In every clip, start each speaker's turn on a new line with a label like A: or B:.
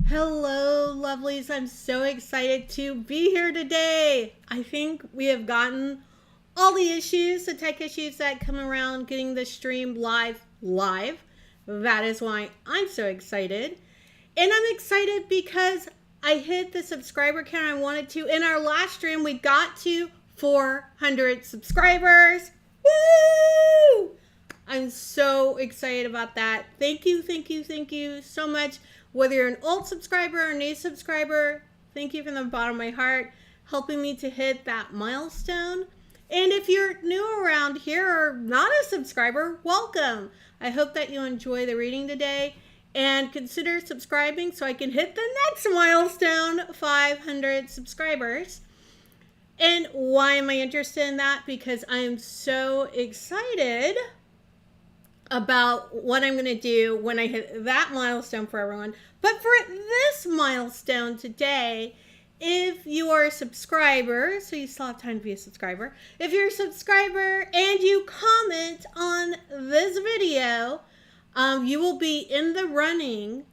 A: Hello, lovelies. I'm so excited to be here today. I think we have gotten all the tech issues that come around getting the stream live. That is why I'm so excited. And I'm excited because I hit the subscriber count I wanted to. In our last stream, we got to 400 subscribers. Woo! I'm so excited about that. Thank you so much. Whether you're an old subscriber or new subscriber, thank you from the bottom of my heart, helping me to hit that milestone. And if you're new around here or not a subscriber, welcome. I hope that you enjoy the reading today and consider subscribing so I can hit the next milestone, 500 subscribers. And why am I interested in that? Because I am so excited about what I'm going to do when I hit that milestone for everyone. But for this milestone today, if you are a subscriber, so you still have time to be a subscriber, if you're a subscriber and you comment on this video, you will be in the running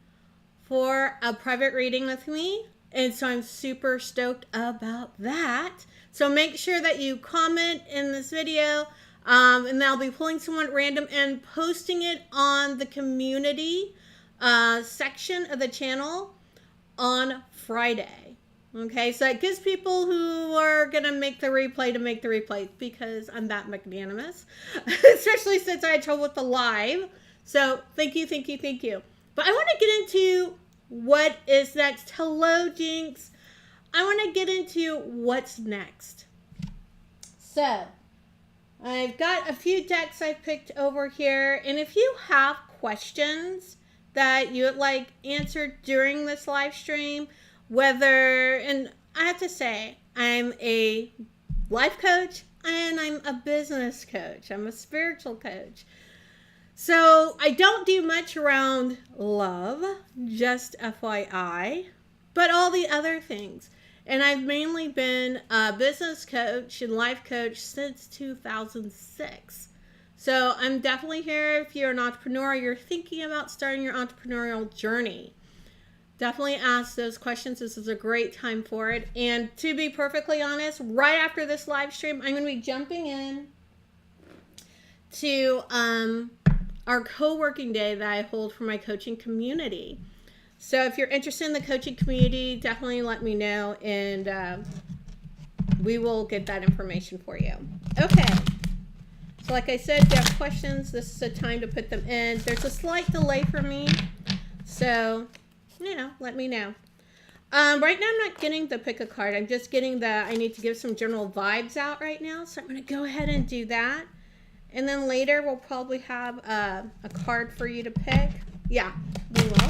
A: for a private reading with me. And so I'm super stoked about that. So make sure that you comment in this video. And I'll be pulling someone random and posting it on the community section of the channel on Friday. Okay, so it gives people who are going to make the replay because I'm that magnanimous, especially since I had trouble with the live. So thank you. But I want to get into what is next. Hello, Jinx. I want to get into what's next. So I've got a few decks I've picked over here, and if you have questions that you would like answered during this live stream, and I have to say, I'm a life coach and I'm a business coach. I'm a spiritual coach. So I don't do much around love, just FYI, but all the other things. And I've mainly been a business coach and life coach since 2006. So I'm definitely here if you're an entrepreneur, you're thinking about starting your entrepreneurial journey. Definitely ask those questions. This is a great time for it. And to be perfectly honest, right after this live stream, I'm going to be jumping in to our co-working day that I hold for my coaching community. So if you're interested in the coaching community, definitely let me know, and we will get that information for you. Okay. So like I said, if you have questions, this is the time to put them in. There's a slight delay for me, so, let me know. Right now I'm not getting the pick a card. I'm just getting I need to give some general vibes out right now, so I'm going to go ahead and do that. And then later we'll probably have a card for you to pick. Yeah, we will.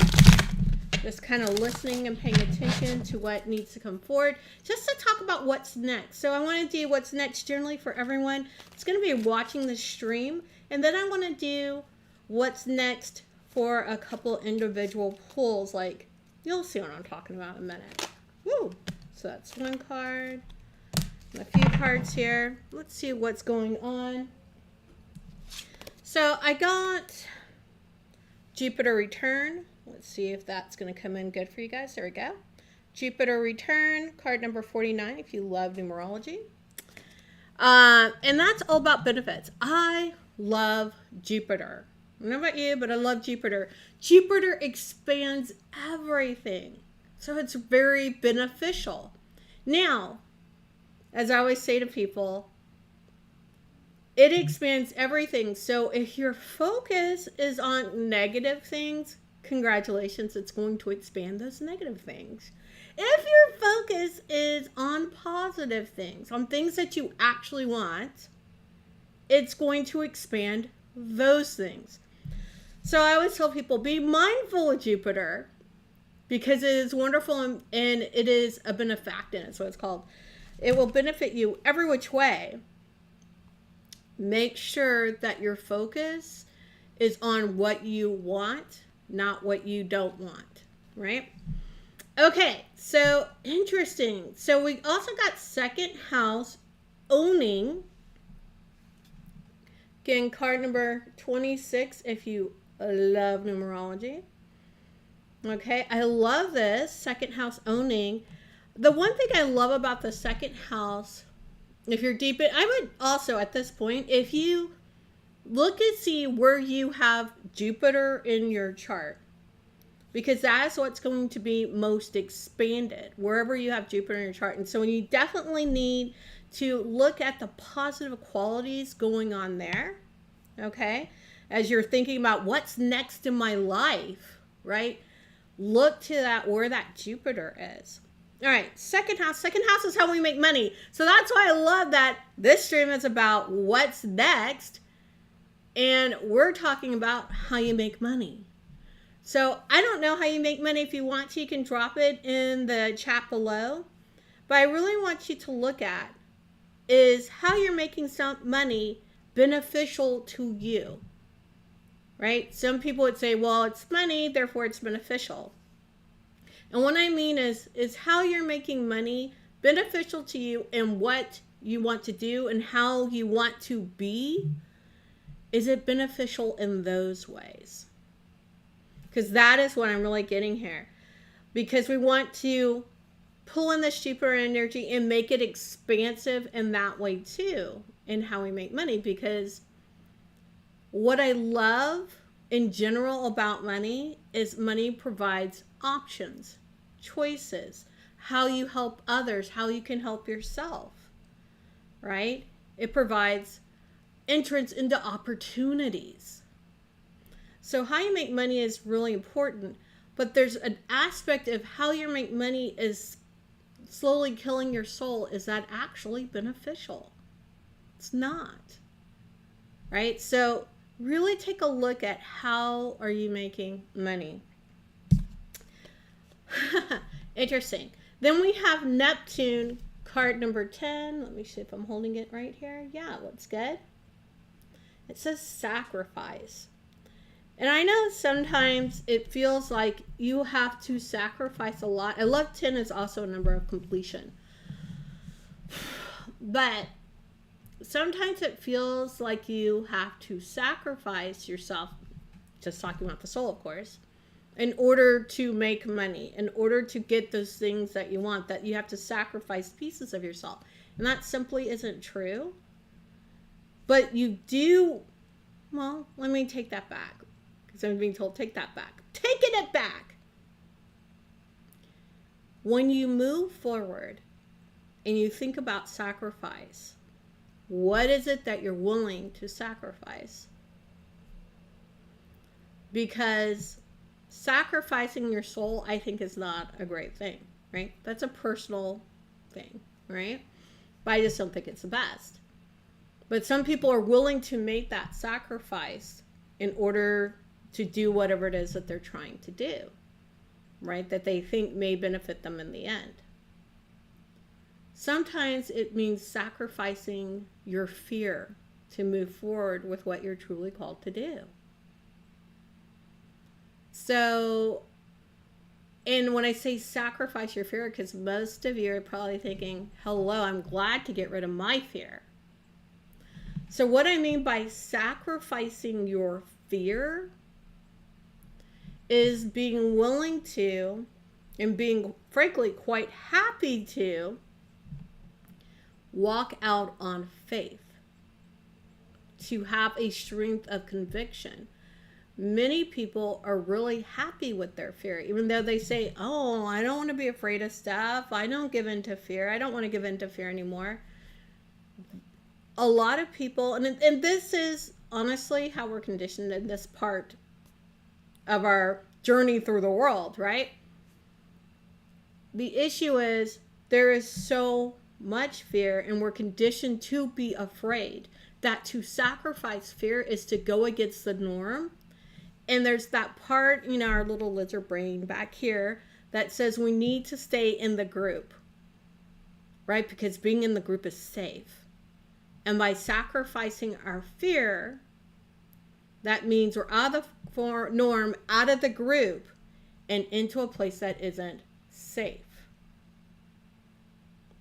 A: Just kind of listening and paying attention to what needs to come forward, just to talk about what's next. So I want to do what's next generally for everyone. It's going to be watching the stream, and then I want to do what's next for a couple individual pulls. Like, you'll see what I'm talking about in a minute. Woo! So that's one card, and a few cards here. Let's see what's going on. So I got Jupiter Return. Let's see if that's going to come in good for you guys. There we go. Jupiter Return, card number 49, if you love numerology. And that's all about benefits. I love Jupiter. I don't know about you, but I love Jupiter. Jupiter expands everything. So it's very beneficial. Now, as I always say to people, it expands everything. So if your focus is on negative things, congratulations, it's going to expand those negative things. If your focus is on positive things, on things that you actually want, it's going to expand those things. So I always tell people, be mindful of Jupiter because it is wonderful and it is a benefactant. That's what it's called. It will benefit you every which way. Make sure that your focus is on what you want, not what you don't want, right? Okay, so interesting. So we also got second house owning. Again, card number 26 if you love numerology. Okay, I love this second house owning. The one thing I love about the second house, if you're deep in, I would also at this point, if you look and see where you have Jupiter in your chart, because that's what's going to be most expanded, wherever you have Jupiter in your chart. And so you definitely need to look at the positive qualities going on there, okay? As you're thinking about what's next in my life, right? Look to that, where that Jupiter is. All right, second house. Second house is how we make money. So that's why I love that this stream is about what's next. And we're talking about how you make money. So I don't know how you make money. If you want to, you can drop it in the chat below. But I really want you to look at is how you're making some money beneficial to you, right? Some people would say, well, it's money, therefore it's beneficial. And what I mean is how you're making money beneficial to you and what you want to do and how you want to be. Is it beneficial in those ways? Because that is what I'm really getting here. Because we want to pull in this Jupiter energy and make it expansive in that way too, in how we make money. Because what I love in general about money is money provides options, choices, how you help others, how you can help yourself, right? It provides entrance into opportunities. So how you make money is really important, but there's an aspect of how you make money is slowly killing your soul. Is that actually beneficial? It's not, right? So really take a look at how are you making money. Interesting. Then we have Neptune, card number 10. Let me see if I'm holding it right here. Yeah, looks good. It says sacrifice. And I know sometimes it feels like you have to sacrifice a lot. I love 10 is also a number of completion. But sometimes it feels like you have to sacrifice yourself, just talking about the soul, of course, in order to make money, in order to get those things that you want, that you have to sacrifice pieces of yourself. And that simply isn't true. But you do, well, let me take that back. Because I'm being told, take that back. Taking it back. When you move forward and you think about sacrifice, what is it that you're willing to sacrifice? Because sacrificing your soul, I think, is not a great thing, right? That's a personal thing, right? But I just don't think it's the best. But some people are willing to make that sacrifice in order to do whatever it is that they're trying to do, right? That they think may benefit them in the end. Sometimes it means sacrificing your fear to move forward with what you're truly called to do. So, and when I say sacrifice your fear, because most of you are probably thinking, hello, I'm glad to get rid of my fear. So what I mean by sacrificing your fear is being willing to, and being frankly quite happy to, walk out on faith, to have a strength of conviction. Many people are really happy with their fear, even though they say, oh, I don't want to be afraid of stuff. I don't give in to fear. I don't want to give in to fear anymore. A lot of people, and this is honestly how we're conditioned in this part of our journey through the world, right? The issue is there is so much fear, and we're conditioned to be afraid, that to sacrifice fear is to go against the norm. And there's that part, you know, our little lizard brain back here that says we need to stay in the group, right? Because being in the group is safe. And by sacrificing our fear, that means we're out of the norm, out of the group, and into a place that isn't safe.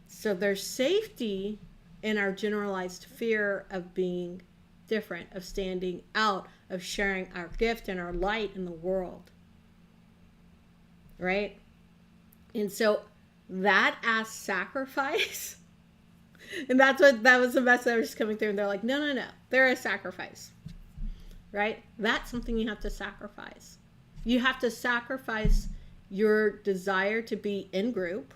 A: So there's safety in our generalized fear of being different, of standing out, of sharing our gift and our light in the world. right? And so that as sacrifice, and that was the message that was coming through. And they're like, no, they're a sacrifice, right? That's something you have to sacrifice. You have to sacrifice your desire to be in group,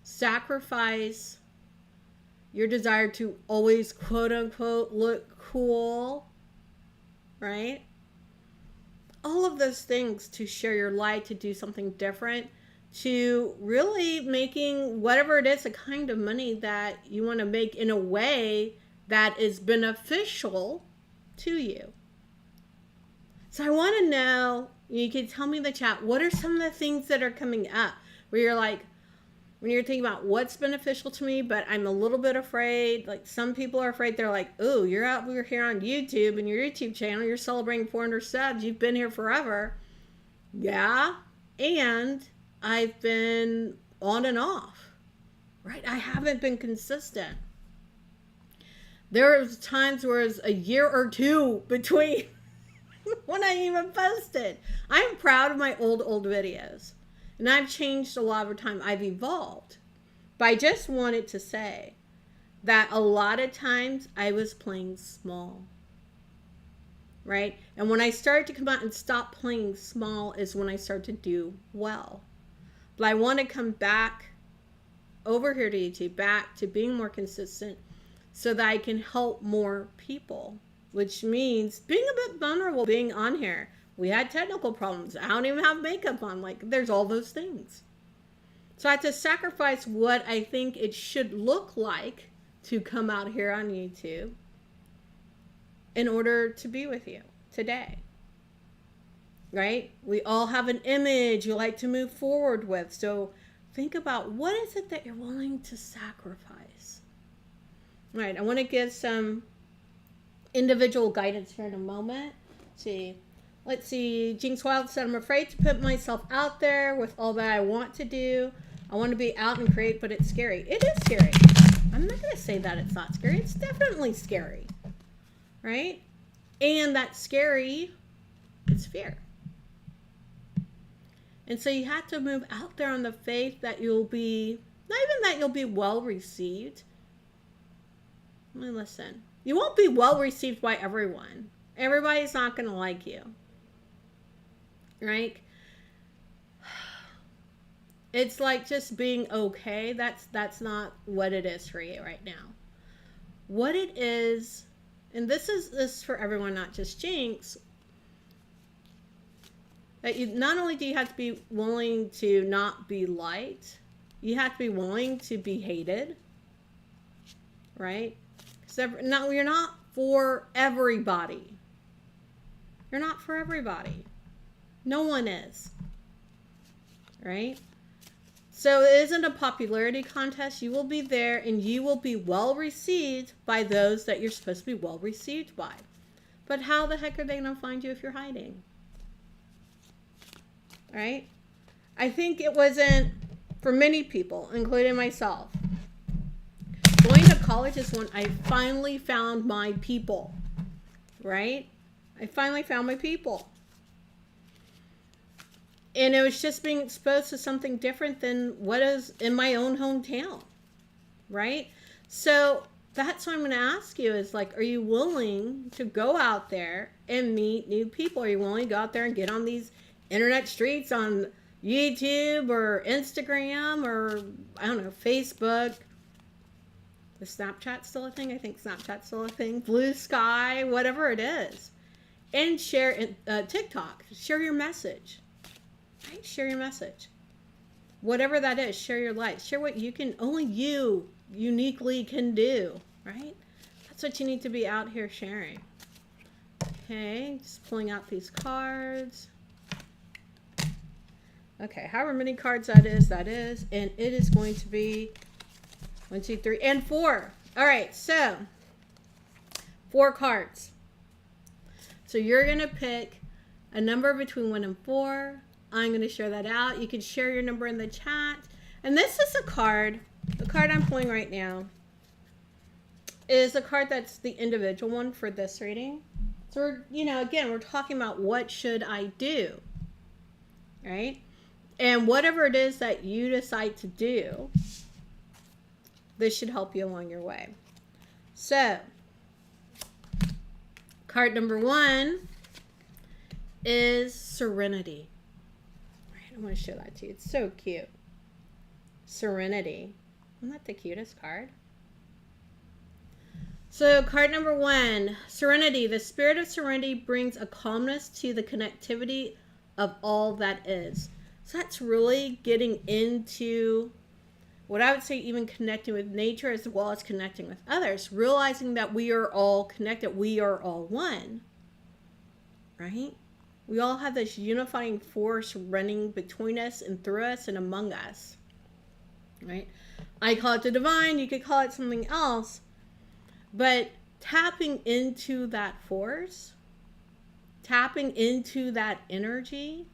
A: sacrifice your desire to always, quote unquote, look cool, right? All of those things to share your light, to do something different, to really making whatever it is, a kind of money that you want to make in a way that is beneficial to you. So I want to know, you can tell me in the chat, what are some of the things that are coming up where you're like, when you're thinking about what's beneficial to me, but I'm a little bit afraid. Like some people are afraid. They're like, oh, we're here on YouTube and your YouTube channel. You're celebrating 400 subs. You've been here forever. Yeah. And I've been on and off, right? I haven't been consistent. There was times where it was a year or two between when I even posted. I'm proud of my old videos. And I've changed a lot of time. I've evolved. But I just wanted to say that a lot of times I was playing small. Right? And when I started to come out and stop playing small is when I started to do well. But I want to come back over here to YouTube, back to being more consistent so that I can help more people. Which means being a bit vulnerable, being on here. We had technical problems. I don't even have makeup on. Like, there's all those things. So I had to sacrifice what I think it should look like to come out here on YouTube in order to be with you today. Right? We all have an image you like to move forward with. So think about, what is it that you're willing to sacrifice? All right. I want to give some individual guidance here in a moment. Let's see. Jinx Wild said, I'm afraid to put myself out there with all that I want to do. I want to be out and create, but it's scary. It is scary. I'm not going to say that it's not scary. It's definitely scary. Right? And that scary, it's fear. And so you have to move out there on the faith that you'll be, not even that you'll be well received. Let me listen. You won't be well received by everyone. Everybody's not going to like you. Right? It's like just being okay. That's not what it is for you right now. What it is, and this is for everyone, not just Jinx, that you not only do you have to be willing to not be liked, you have to be willing to be hated. Right? Because you're not for everybody. You're not for everybody. No one is. Right? So it isn't a popularity contest. You will be there and you will be well received by those that you're supposed to be well received by. But how the heck are they going to find you if you're hiding? Right? I think it wasn't, for many people, including myself, going to college is when I finally found my people. Right? I finally found my people. And it was just being exposed to something different than what is in my own hometown. Right? So that's what I'm going to ask you is like, are you willing to go out there and meet new people? Are you willing to go out there and get on these internet streets on YouTube or Instagram or, I don't know, Facebook? Is Snapchat still a thing? I think Snapchat's still a thing. Blue Sky, whatever it is. And share TikTok. Share your message. Right? Share your message. Whatever that is, share your light. Share what you can, only you uniquely can do. Right? That's what you need to be out here sharing. Okay, just pulling out these cards. Okay, however many cards that is. And it is going to be 1, 2, 3, and 4. All right, so 4 cards. So you're going to pick a number between 1 and 4. I'm going to share that out. You can share your number in the chat. And this is a card. The card I'm pulling right now is a card that's the individual one for this reading. So, again, we're talking about what should I do, right? And whatever it is that you decide to do, this should help you along your way. So, card number 1 is Serenity. All right, I want to show that to you. It's so cute. Serenity. Isn't that the cutest card? So card number 1, Serenity. The spirit of serenity brings a calmness to the connectivity of all that is. So that's really getting into what I would say, even connecting with nature as well as connecting with others. Realizing that we are all connected. We are all one. Right? We all have this unifying force running between us and through us and among us. Right? I call it the divine. You could call it something else. But tapping into that force, tapping into that energy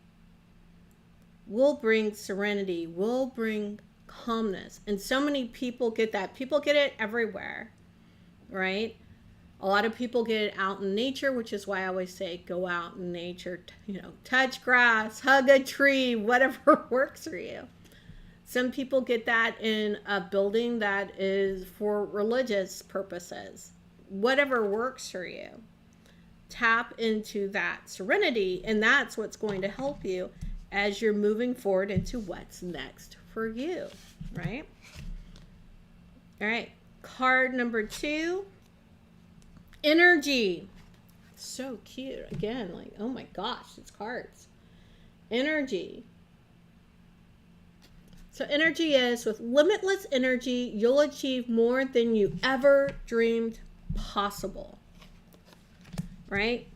A: will bring serenity, will bring calmness. And so many people get that. People get it everywhere, right? A lot of people get it out in nature, which is why I always say go out in nature, touch grass, hug a tree, whatever works for you. Some people get that in a building that is for religious purposes. Whatever works for you. Tap into that serenity, and that's what's going to help you as you're moving forward into what's next for you, right? All right, card number 2, Energy. So cute. Again, like, oh my gosh, it's cards. Energy. So energy is, with limitless energy, you'll achieve more than you ever dreamed possible. Right?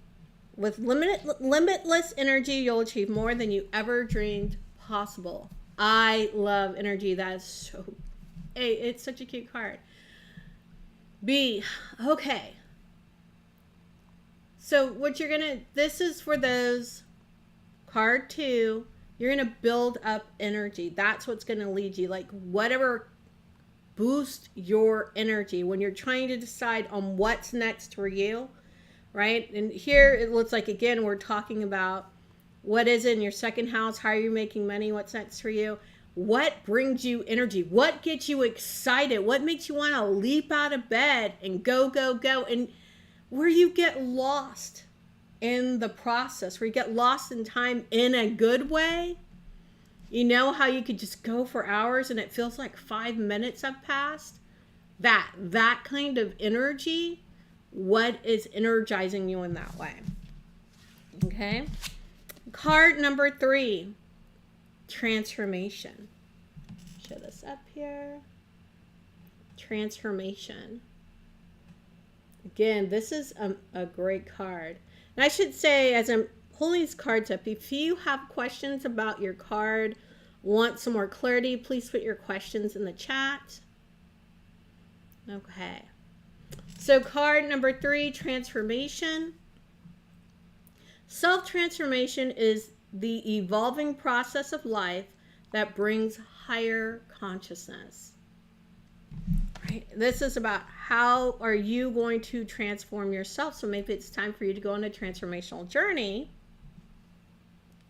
A: With limitless energy, you'll achieve more than you ever dreamed possible. I love energy. That is so, it's such a cute card. B, okay. So what you're going to, this is for those, card 2, you're going to build up energy. That's what's going to lead you. Like whatever boost your energy when you're trying to decide on what's next for you, right? And here it looks like, again, we're talking about what is in your second house, how are you making money, what's next for you, what brings you energy, what gets you excited, what makes you want to leap out of bed and go, go, go, and where you get lost in the process, where you get lost in time in a good way. You know how you could just go for hours and it feels like 5 minutes have passed? That kind of energy, what is energizing you in that way? Okay. Card number 3, Transformation. Show this up here. Transformation. Again, this is a great card. And I should say, as I'm holding these cards up, if you have questions about your card, want some more clarity, please put your questions in the chat. Okay. So card number 3, Transformation. Self-transformation is the evolving process of life that brings higher consciousness. Right? This is about how are you going to transform yourself. So maybe it's time for you to go on a transformational journey.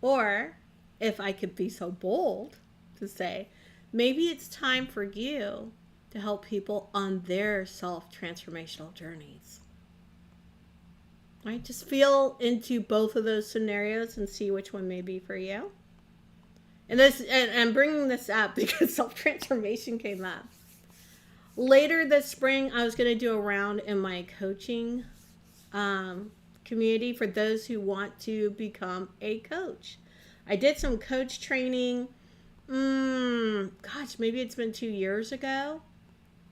A: Or, if I could be so bold to say, maybe it's time for you to help people on their self-transformational journeys. Right? Just feel into both of those scenarios and see which one may be for you. And I'm bringing this up because self-transformation came up. Later this spring, I was going to do a round in my coaching community for those who want to become a coach. I did some coach training, maybe it's been 2 years ago.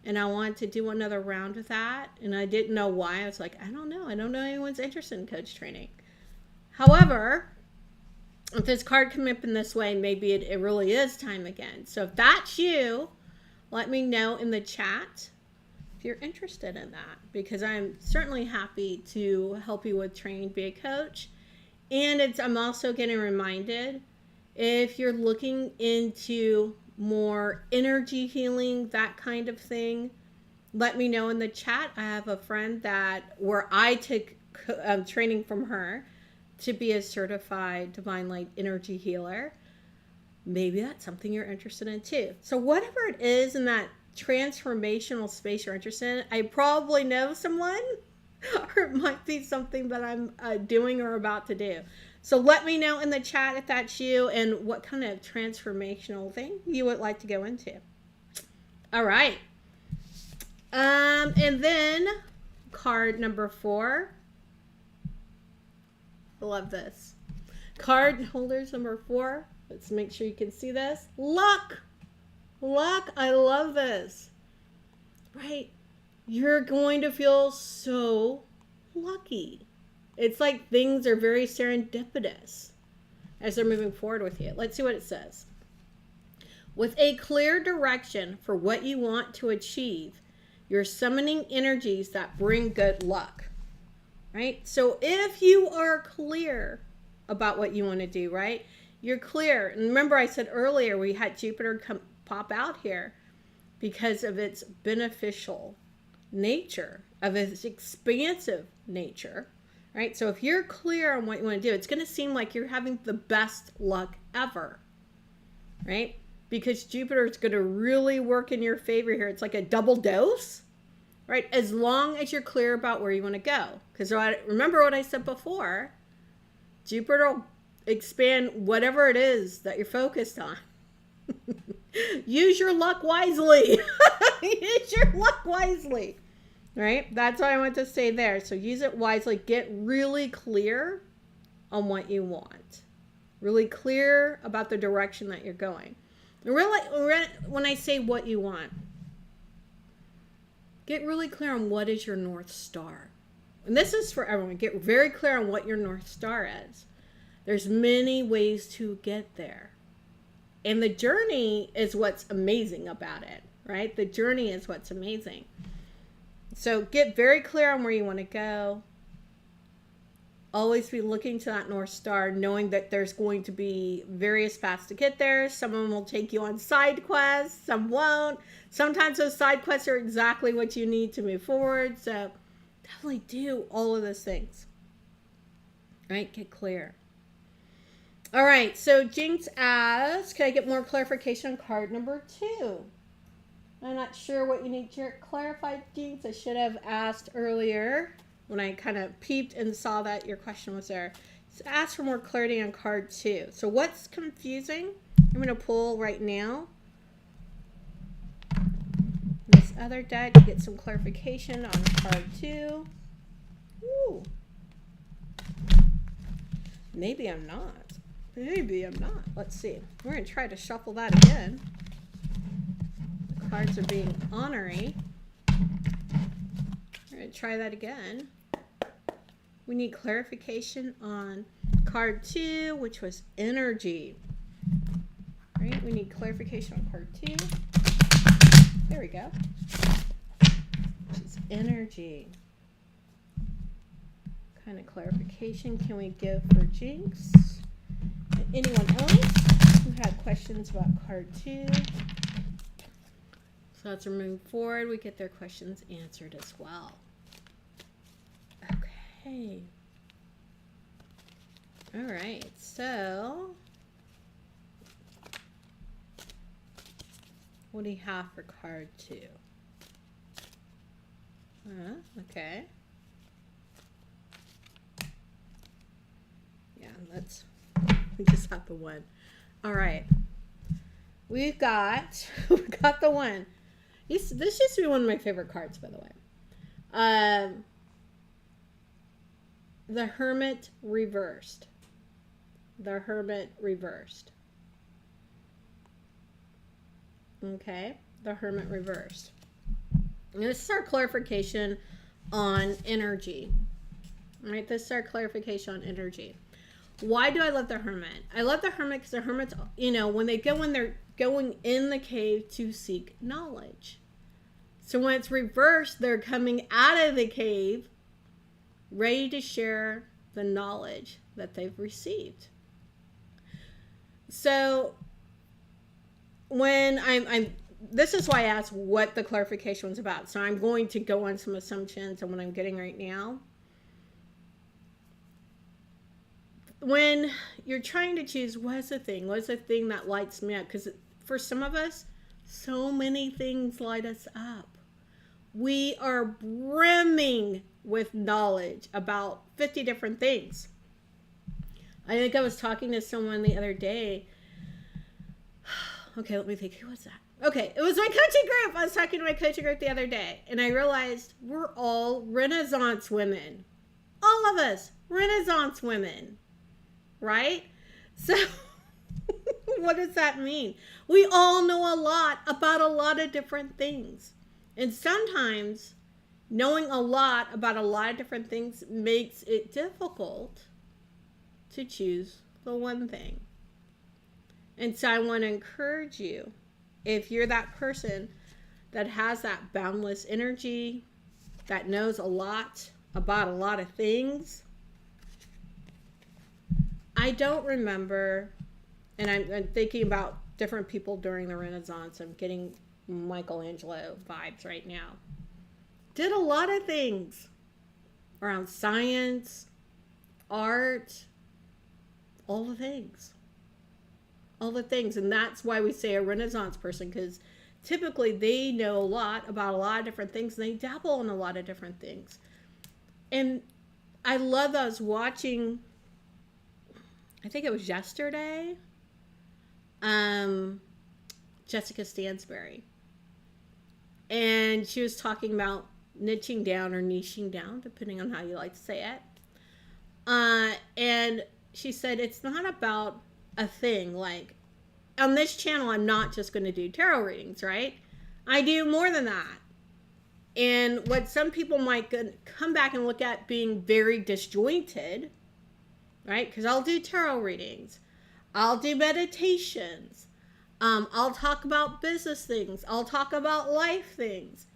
A: And I wanted to do another round with that. And I didn't know why. I was like, I don't know anyone's interested in coach training. However, if this card came up in this way, maybe it really is time again. So if that's you, let me know in the chat if you're interested in that, because I'm certainly happy to help you with training, be a coach. And I'm also getting reminded, if you're looking into more energy healing, that kind of thing, let me know in the chat. I have a friend where I took training from her to be a certified divine light energy healer. maybe that's something you're interested in too. So whatever it is in that transformational space you're interested in, I probably know someone, or it might be something that I'm doing or about to do. So let me know in the chat if that's you and what kind of transformational thing you would like to go into. All right. And then card number 4. I love this. Card holders number 4. Let's make sure you can see this. Luck. Luck. I love this. Right? You're going to feel so lucky. It's like things are very serendipitous as they're moving forward with you. Let's see what it says. With a clear direction for what you want to achieve, you're summoning energies that bring good luck. Right? So if you are clear about what you want to do, right? You're clear. And remember I said earlier we had Jupiter pop out here because of its beneficial nature, of its expansive nature, right? So if you're clear on what you want to do, it's going to seem like you're having the best luck ever, right? Because Jupiter is going to really work in your favor here. It's like a double dose, right? As long as you're clear about where you want to go. Because remember what I said before, Jupiter will expand whatever it is that you're focused on. Use your luck wisely. Use your luck wisely. Right? That's what I want to say there. So use it wisely. Get really clear on what you want. Really clear about the direction that you're going. And really, when I say what you want, get really clear on what is your North Star. And this is for everyone. Get very clear on what your North Star is. There's many ways to get there. And the journey is what's amazing about it, right? The journey is what's amazing. So get very clear on where you want to go. Always be looking to that North Star, knowing that there's going to be various paths to get there. Some of them will take you on side quests, some won't. Sometimes those side quests are exactly what you need to move forward. So definitely do all of those things. Right? Get clear. All right, so Jinx asks, can I get more clarification on card number 2? I'm not sure what you need to clarify, Jinx. I should have asked earlier when I kind of peeped and saw that your question was there. So ask for more clarity on card 2. So what's confusing? I'm going to pull right now this other deck to get some clarification on card 2. Ooh. Maybe I'm not. Maybe I'm not. Let's see. We're going to try to shuffle that again. The cards are being honorary. We're going to try that again. We need clarification on card 2, which was energy. Right? We need clarification on card 2. There we go. Which is energy. What kind of clarification can we give for Jinx? Anyone else who had questions about card 2? So let's move forward. We get their questions answered as well. Okay. All right. So what do you have for card 2? Okay. Yeah, we just have the 1. All right. We've got the 1. This used to be one of my favorite cards, by the way. The Hermit reversed. The Hermit reversed. Okay. The Hermit reversed. And this is our clarification on energy. All right. This is our clarification on energy. Why do I love the Hermit? I love the Hermit because the Hermits, when they go in, they're going in the cave to seek knowledge. So when it's reversed, they're coming out of the cave ready to share the knowledge that they've received. So when this is why I asked what the clarification was about. So I'm going to go on some assumptions on what I'm getting right now. when you're trying to choose what's the thing that lights me up, because for some of us, so many things light us up. We are brimming with knowledge about 50 different things. I think I was talking to someone the other day. Okay, let me think. Who was that? Okay, it was my coaching group. I was talking to my coaching group the other day, and I realized we're all Renaissance women. All of us, Renaissance women, right? So what does that mean? We all know a lot about a lot of different things. And sometimes knowing a lot about a lot of different things makes it difficult to choose the one thing. And so I want to encourage you, if you're that person that has that boundless energy, that knows a lot about a lot of things. I don't remember, and I'm thinking about different people during the Renaissance. I'm getting Michelangelo vibes right now. Did a lot of things around science, art, all the things. All the things. And that's why we say a Renaissance person, because typically they know a lot about a lot of different things, and they dabble in a lot of different things. And I love that I was watching, I think it was yesterday, Jessica Stansbury. And she was talking about niching down or niching down, depending on how you like to say it. And she said, it's not about a thing. Like, on this channel, I'm not just going to do tarot readings, right? I do more than that. And what some people might come back and look at being very disjointed, right? Because I'll do tarot readings. I'll do meditations. I'll talk about business things. I'll talk about life things.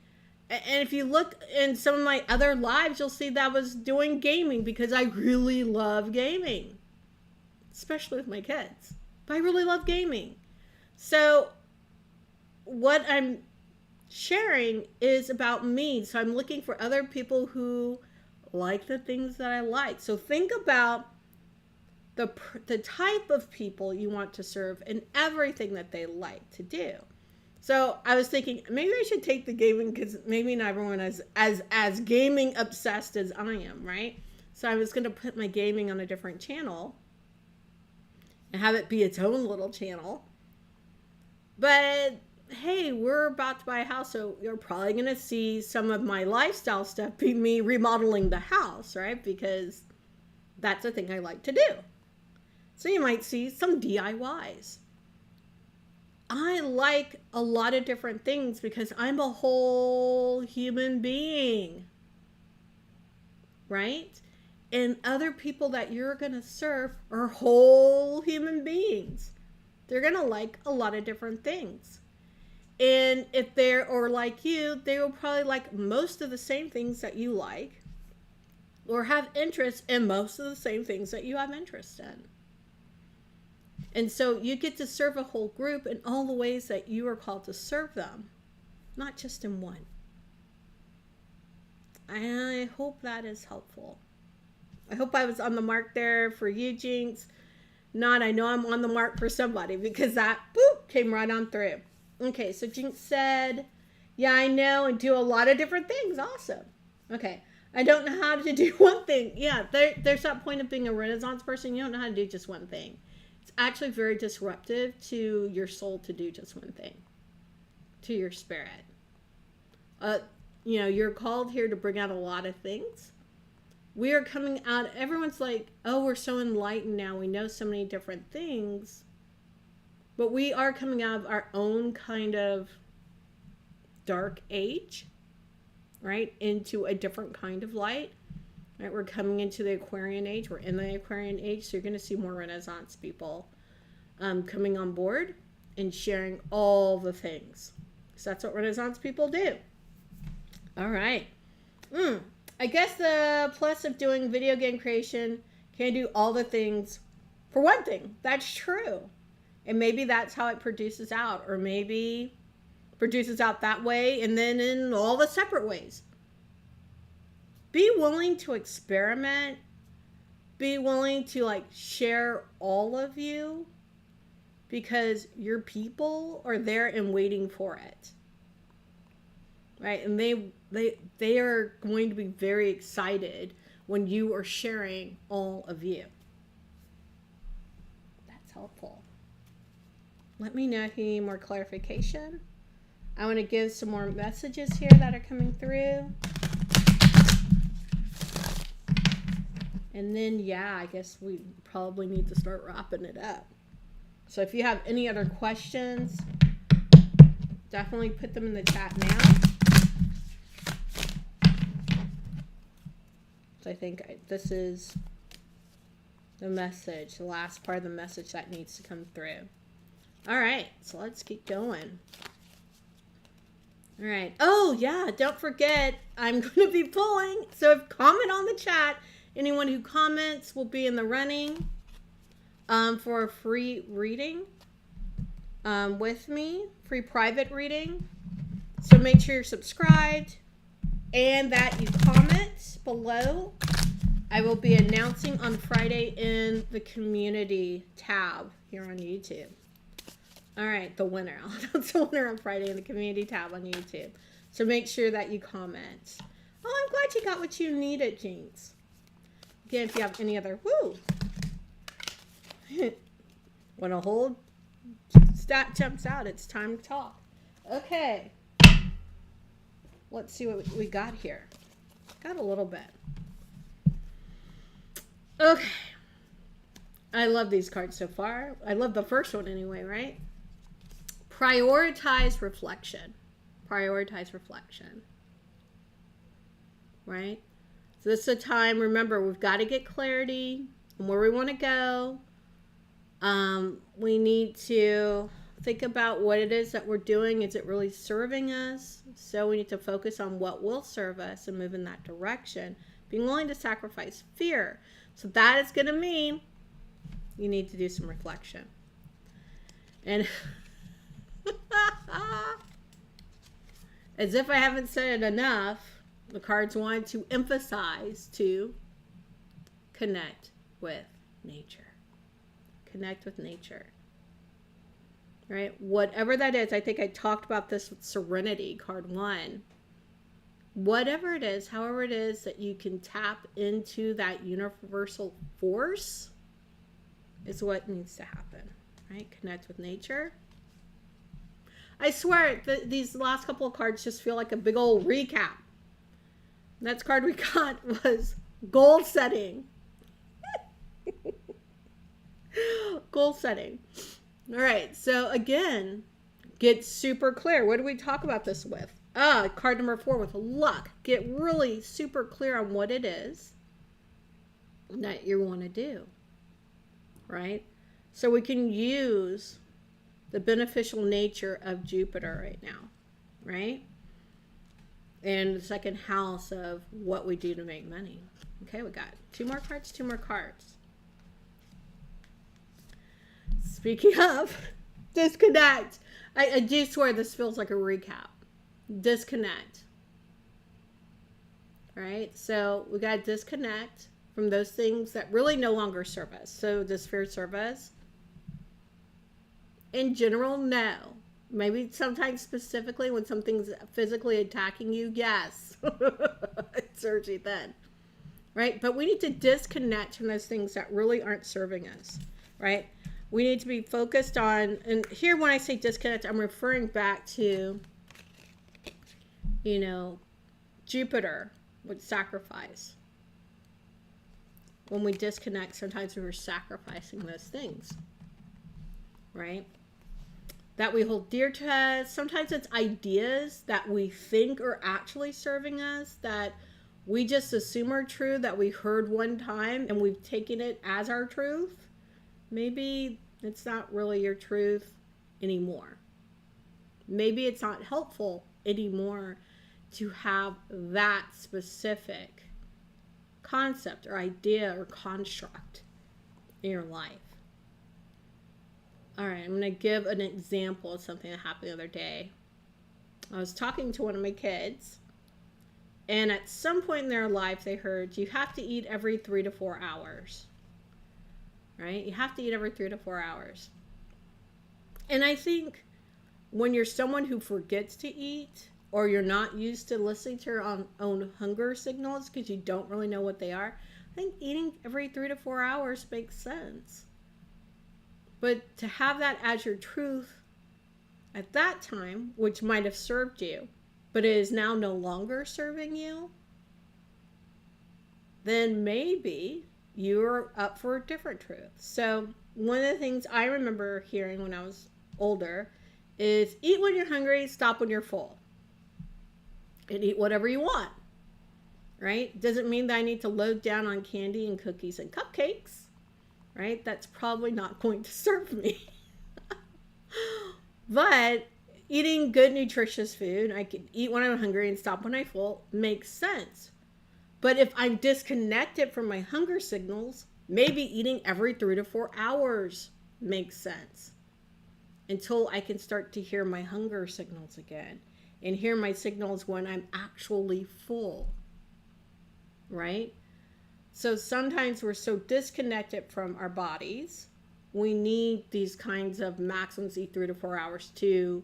A: And if you look in some of my other lives, you'll see that I was doing gaming because I really love gaming. Especially with my kids. But I really love gaming. So what I'm sharing is about me. So I'm looking for other people who like the things that I like. So think about the type of people you want to serve and everything that they like to do. So I was thinking maybe I should take the gaming, because maybe not everyone is as gaming obsessed as I am, right? So I was going to put my gaming on a different channel and have it be its own little channel. But hey, we're about to buy a house, so you're probably going to see some of my lifestyle stuff be me remodeling the house, right? Because that's a thing I like to do. So you might see some DIYs. I like a lot of different things because I'm a whole human being, right? And other people that you're going to serve are whole human beings. They're going to like a lot of different things. And if they're or like you, they will probably like most of the same things that you like, or have interest in most of the same things that you have interest in. And so you get to serve a whole group in all the ways that you are called to serve them, not just in one. I hope that is helpful. I hope I was on the mark there for you, Jinx. Not, I know I'm on the mark for somebody, because that, boop, came right on through. Okay, so Jinx said, yeah, I know, and do a lot of different things. Awesome. Okay, I don't know how to do one thing. Yeah, there's that point of being a Renaissance person. You don't know how to do just one thing. It's actually very disruptive to your soul to do just one thing, to your spirit. You're called here to bring out a lot of things. We are coming out, everyone's like, oh, we're so enlightened now. We know so many different things. But we are coming out of our own kind of dark age, right? Into a different kind of light. Right? We're coming into the Aquarian age. We're in the Aquarian age. So you're going to see more Renaissance people coming on board and sharing all the things. So that's what Renaissance people do. All right. I guess the plus of doing video game creation, can do all the things for one thing. That's true. And maybe that's how it produces out. Or maybe produces out that way and then in all the separate ways. Be willing to experiment be willing to like share all of you because your people are there and waiting for it. Right? And they are going to be very excited when you are sharing all of you. That's helpful. Let me know if you need more clarification. I want to give some more messages here that are coming through. And then, yeah, I guess we probably need to start wrapping it up. So if you have any other questions, definitely put them in the chat now. So I think this is the message, the last part of the message that needs to come through. All right, so let's keep going. All right. Oh, yeah, don't forget, I'm going to be pulling. So comment on the chat. Anyone who comments will be in the running for a free reading with me, free private reading. So make sure you're subscribed and that you comment below. I will be announcing on Friday in the community tab here on YouTube. All right, the winner. I'll announce the winner on Friday in the community tab on YouTube. So make sure that you comment. Oh, I'm glad you got what you needed, Jinx. Again, if you have any other, when a whole stat jumps out, it's time to talk. Okay. Let's see what we got here. Got a little bit. Okay. I love these cards so far. I love the first one anyway, right? Prioritize reflection. Prioritize reflection. Right? So this is a time, remember, we've got to get clarity on where we want to go. We need to think about what it is that we're doing. Is it really serving us? So we need to focus on what will serve us and move in that direction. Being willing to sacrifice fear. So that is going to mean you need to do some reflection. And as if I haven't said it enough, the cards want to emphasize to connect with nature. Connect with nature. Right? Whatever that is, I think I talked about this with Serenity, card 1. Whatever it is, however it is that you can tap into that universal force is what needs to happen. Right? Connect with nature. I swear, these last couple of cards just feel like a big old recap. Next card we got was goal setting. Goal setting. All right, so again, get super clear. What do we talk about this with? Card number 4 with luck. Get really super clear on what it is that you want to do. Right? So we can use the beneficial nature of Jupiter right now. Right? And the second house of what we do to make money. Okay, we got 2 more cards, 2 more cards. Speaking of, disconnect. I do swear this feels like a recap. Disconnect. Right? So we got to disconnect from those things that really no longer serve us. So does fear serve us? In general, no. Maybe sometimes specifically when something's physically attacking you, yes. It serves you then. Right? But we need to disconnect from those things that really aren't serving us. Right? We need to be focused on, and here when I say disconnect, I'm referring back to, Jupiter with sacrifice. When we disconnect, sometimes we're sacrificing those things. Right? That we hold dear to us. Sometimes it's ideas that we think are actually serving us that we just assume are true, that we heard one time and we've taken it as our truth. Maybe it's not really your truth anymore. Maybe it's not helpful anymore to have that specific concept or idea or construct in your life. All right, I'm going to give an example of something that happened the other day. I was talking to one of my kids, And at some point in their life, they heard you have to eat every 3 to 4 hours. Right? You have to eat every 3 to 4 hours. And I think when you're someone who forgets to eat, or you're not used to listening to your own hunger signals because you don't really know what they are, I think eating every 3 to 4 hours makes sense. But to have that as your truth at that time, which might have served you, but it is now no longer serving you, then maybe you're up for a different truth. So one of the things I remember hearing when I was older is eat when you're hungry, stop when you're full. And eat whatever you want, right? Doesn't mean that I need to load down on candy and cookies and cupcakes, right? That's probably not going to serve me. But eating good, nutritious food, I can eat when I'm hungry and stop when I'm full, makes sense. But if I'm disconnected from my hunger signals, maybe eating every 3 to 4 hours makes sense until I can start to hear my hunger signals again. And hear my signals when I'm actually full, right? So sometimes we're so disconnected from our bodies, we need these kinds of maximums, eat 3 to 4 hours to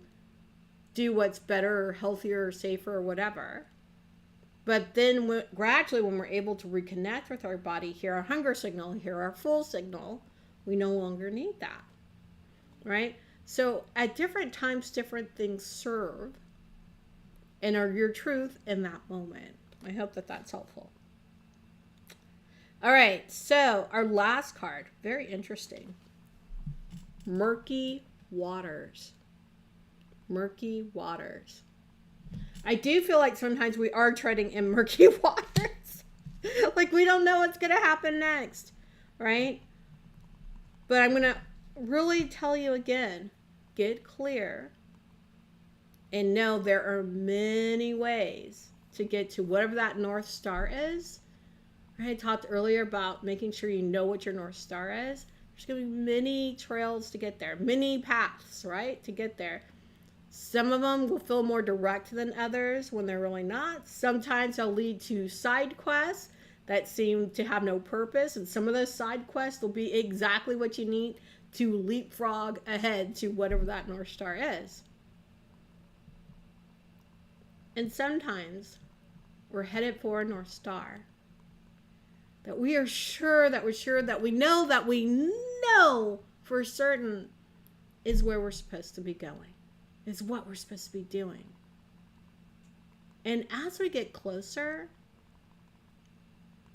A: do what's better or healthier or safer or whatever. But then gradually when we're able to reconnect with our body, hear our hunger signal, hear our full signal, we no longer need that, right? So at different times, different things serve and are your truth in that moment. I hope that that's helpful. All right, so our last card, very interesting. Murky waters. Murky waters. I do feel like sometimes we are treading in murky waters. Like we don't know what's going to happen next, right? But I'm going to really tell you again, get clear. And know there are many ways to get to whatever that North Star is. I talked earlier about making sure you know what your North Star is. There's going to be many trails to get there, many paths, right, to get there. Some of them will feel more direct than others when they're really not. Sometimes they'll lead to side quests that seem to have no purpose. And some of those side quests will be exactly what you need to leapfrog ahead to whatever that North Star is. And sometimes we're headed for a North Star that we are sure that we know for certain is where we're supposed to be going, is what we're supposed to be doing. And as we get closer,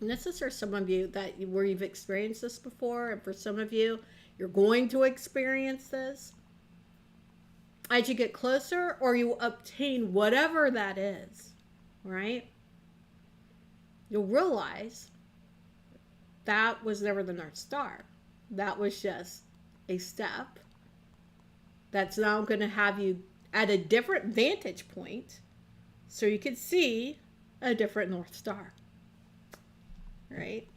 A: and this is for some of you where you've experienced this before, and for some of you, you're going to experience this. As you get closer, or you obtain whatever that is, right? You'll realize that was never the North Star. That was just a step that's now going to have you at a different vantage point so you can see a different North Star, right?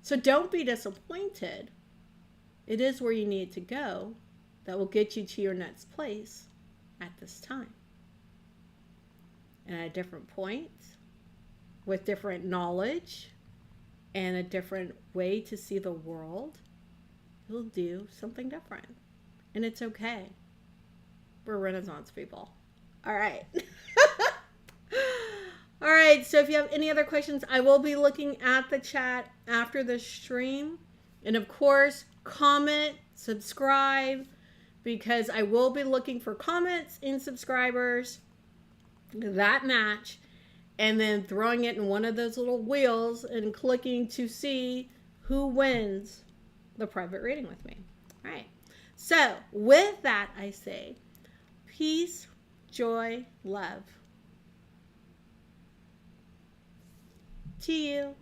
A: So don't be disappointed. It is where you need to go that will get you to your next place at this time. And at a different point, with different knowledge and a different way to see the world, you'll do something different. And it's okay. We're Renaissance people. All right. All right, so if you have any other questions, I will be looking at the chat after the stream. And of course, comment, subscribe, because I will be looking for comments and subscribers that match, and then throwing it in one of those little wheels and clicking to see who wins the private reading with me. All right. So with that, I say peace, joy, love to you.